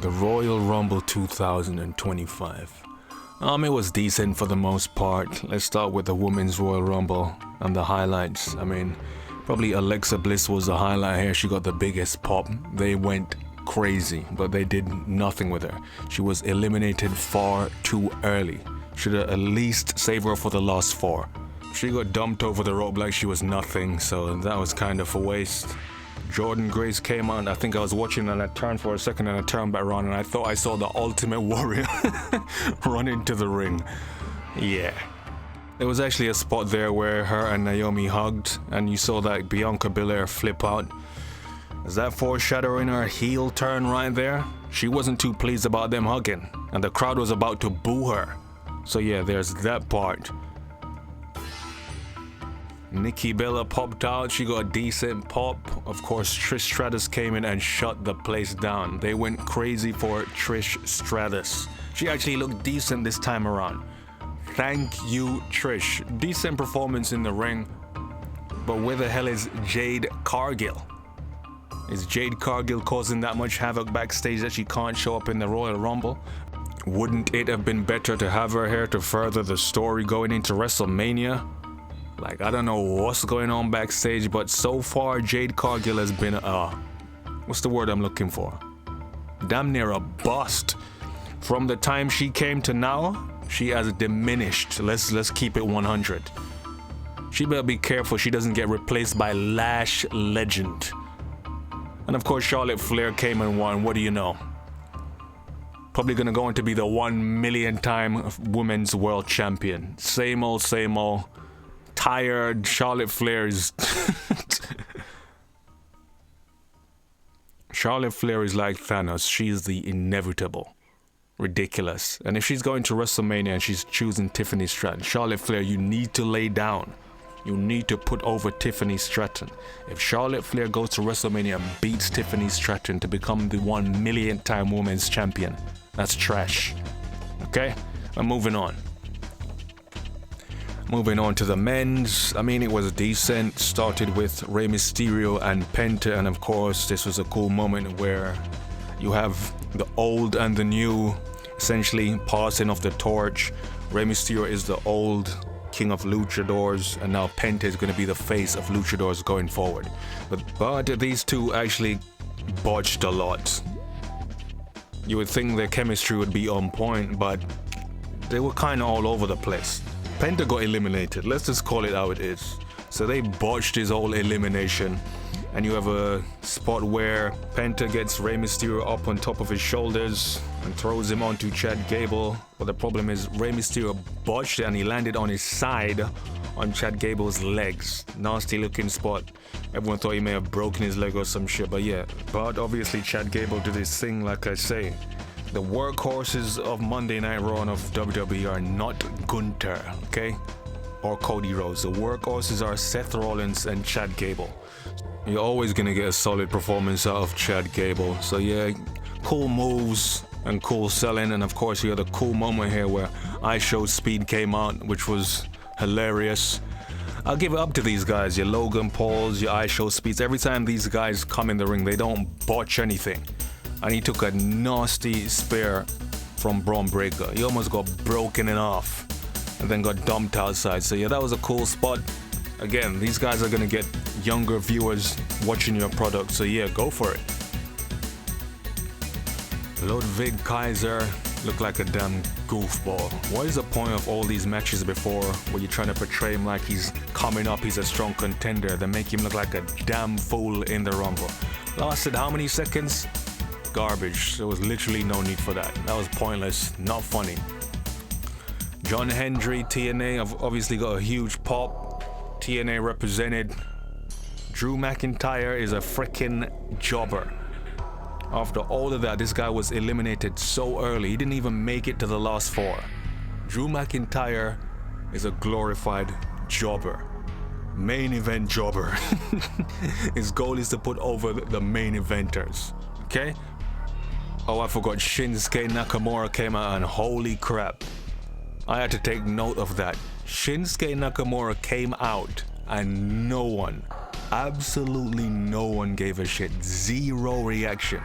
The Royal Rumble 2025. It was decent for the most part. Let's start with the Women's Royal Rumble and the highlights. Probably Alexa Bliss was the highlight here. She got the biggest pop. They went crazy, but they did nothing with her. She was eliminated far too early. Should have at least saved her for the last 4. She got dumped over the rope like she was nothing, so that was kind of a waste. Jordan Grace came on. I think I was watching and I turned for a second and I turned back around and I thought I saw the Ultimate Warrior run into the ring. Yeah. There was actually a spot there where her and Naomi hugged and you saw that Bianca Belair flip out. Is that foreshadowing her heel turn right there? She wasn't too pleased about them hugging and the crowd was about to boo her. So yeah, there's that part. Nikki Bella popped out. She got a decent pop. Of course, Trish Stratus came in and shut the place down. They went crazy for Trish Stratus. She actually looked decent this time around. Thank you, Trish. Decent performance in the ring. But where the hell is Jade Cargill? Is Jade Cargill causing that much havoc backstage that she can't show up in the Royal Rumble? Wouldn't it have been better to have her here to further the story going into WrestleMania? Like, I don't know what's going on backstage, but so far Jade Cargill has been what's the word I'm looking for? Damn near a bust. From the time she came to now, she has diminished. Let's keep it 100. She better be careful she doesn't get replaced by Lash Legend. And of course Charlotte Flair came and won. What do you know? Probably gonna go on to be the 1 million time women's world champion. Same old, same old. Tired. Charlotte Flair is Charlotte Flair is like Thanos. She's the inevitable. Ridiculous. And if she's going to WrestleMania and she's choosing Tiffany Stratton, Charlotte Flair, you need to lay down. You need to put over Tiffany Stratton. If Charlotte Flair goes to WrestleMania and beats Tiffany Stratton to become the 1 millionth time women's champion, that's trash. Okay? I'm moving on. Moving on to the men's, it was decent. Started with Rey Mysterio and Penta, and of course this was a cool moment where you have the old and the new essentially passing of the torch. Rey Mysterio is the old king of luchadors, and now Penta is going to be the face of luchadors going forward. But these two actually botched a lot. You would think their chemistry would be on point, but they were kind of all over the place. Penta got eliminated, let's just call it how it is. So they botched his whole elimination, and you have a spot where Penta gets Rey Mysterio up on top of his shoulders and throws him onto Chad Gable. But the problem is Rey Mysterio botched it and he landed on his side on Chad Gable's legs. Nasty looking spot. Everyone thought he may have broken his leg or some shit, but yeah. But obviously Chad Gable did his thing, like I say. The workhorses of Monday Night Raw and of WWE are not Gunther, okay? Or Cody Rhodes. The workhorses are Seth Rollins and Chad Gable. You're always gonna get a solid performance out of Chad Gable. So yeah, cool moves and cool selling. And of course you had a cool moment here where IShowSpeed came out, which was hilarious. I'll give it up to these guys, your Logan Pauls, your IShowSpeeds. Every time these guys come in the ring, they don't botch anything. And he took a nasty spear from Braun Breaker. He almost got broken in half and then got dumped outside. So yeah, that was a cool spot. Again, these guys are gonna get younger viewers watching your product. So yeah, go for it. Ludwig Kaiser looked like a damn goofball. What is the point of all these matches before where you're trying to portray him like he's coming up, he's a strong contender, then make him look like a damn fool in the Rumble? Lasted how many seconds? Garbage. There was literally no need for that. That was pointless, not funny. John Hendry, TNA, have obviously got a huge pop. TNA represented. Drew McIntyre is a freaking jobber. After all of that, this guy was eliminated so early. He didn't even make it to the last 4. Drew McIntyre is a glorified jobber. Main event jobber. His goal is to put over the main eventers. Okay? Oh, I forgot Shinsuke Nakamura came out and holy crap. I had to take note of that. Shinsuke Nakamura came out and no one, absolutely no one gave a shit. Zero reaction.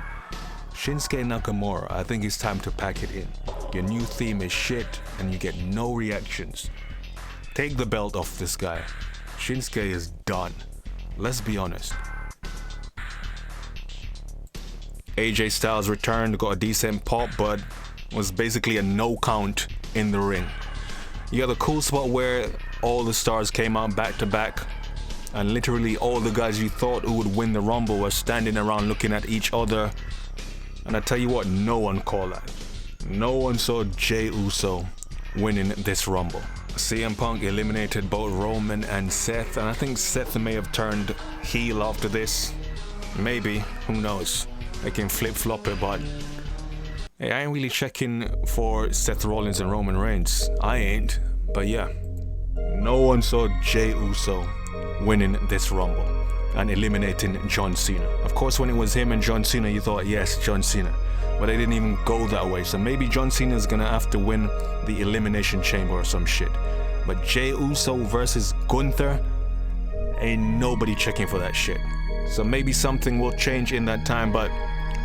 Shinsuke Nakamura, I think it's time to pack it in. Your new theme is shit and you get no reactions. Take the belt off this guy. Shinsuke is done. Let's be honest. AJ Styles returned, got a decent pop, but was basically a no count in the ring. You got a cool spot where all the stars came out back to back, and literally all the guys you thought who would win the Rumble were standing around looking at each other. And I tell you what, no one called that. No one saw Jey Uso winning this Rumble. CM Punk eliminated both Roman and Seth, and I think Seth may have turned heel after this. Maybe, who knows? They can flip-flop it, but hey, I ain't really checking for Seth Rollins and Roman Reigns. I ain't, but yeah. No one saw Jey Uso winning this Rumble and eliminating John Cena. Of course, when it was him and John Cena, you thought, yes, John Cena. But they didn't even go that way, so maybe John Cena's gonna have to win the Elimination Chamber or some shit. But Jey Uso versus Gunther, ain't nobody checking for that shit. So maybe something will change in that time, but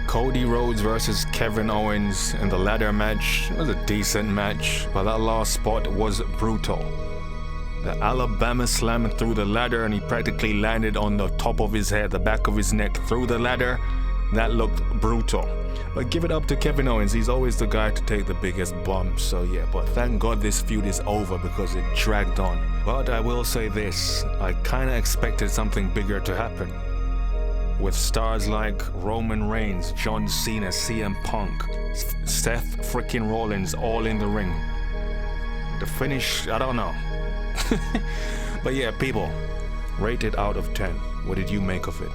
Cody Rhodes versus Kevin Owens in the ladder match, it was a decent match, but that last spot was brutal. The Alabama slam through the ladder and he practically landed on the top of his head, the back of his neck through the ladder. That looked brutal. But give it up to Kevin Owens, he's always the guy to take the biggest bump, so yeah, but thank God this feud is over because it dragged on. But I will say this, I kinda expected something bigger to happen. With stars like Roman Reigns, John Cena, CM Punk, Seth freaking Rollins all in the ring. The finish, I don't know. But yeah, people, rate it out of 10. What did you make of it?